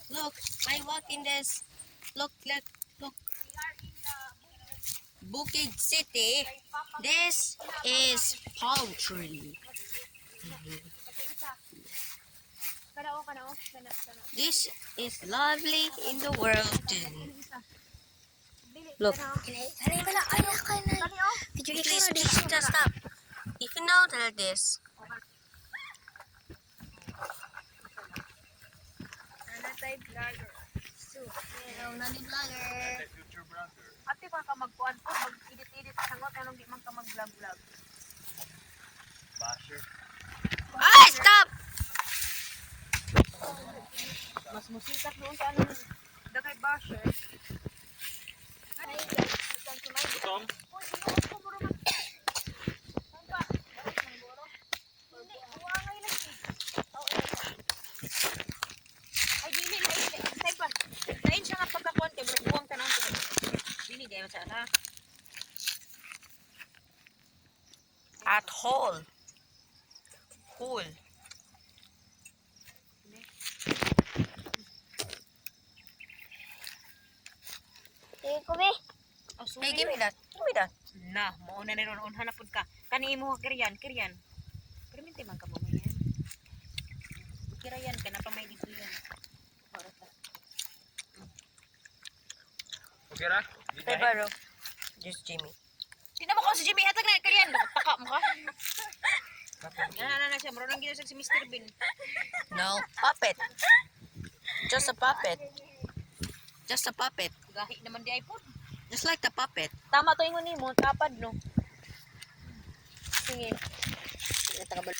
Look, I walk in this. Look. Bukid City. This is palm tree. This is lovely in the world too. Look. Please just stop. If you know that this. Ate pa ka magkuhan po, mag-edit-edit sangot, anong di man ka mag-vlog-vlog. Basher. Ay, stop! Mas musikat doon sa anong dagay basher. Gutom? Ay, dili, say pa. Lain siya nga pagkakuhan, kaya buwang tanong ko. Dili, di mo sana. At hole. Cool. Hey, give me that. Na, mauna na ron, hanapod ka. Kani mo kiryan. Perminti man ka mo yan. Kirayan ka na pa may dito yan. Okay ra? Hey, Baro. Just Jimmy. Tingnan mo ko si Jimmy, hatag na kiryan. Paka mo ka. Yan na siya, marunong ginusag si Mr. Bean. No, puppet. Just a puppet. Just a puppet. Gahi naman di iPod. Just like the puppet. Tama to yung mo, tapad no. Sige. Sige, tagabal.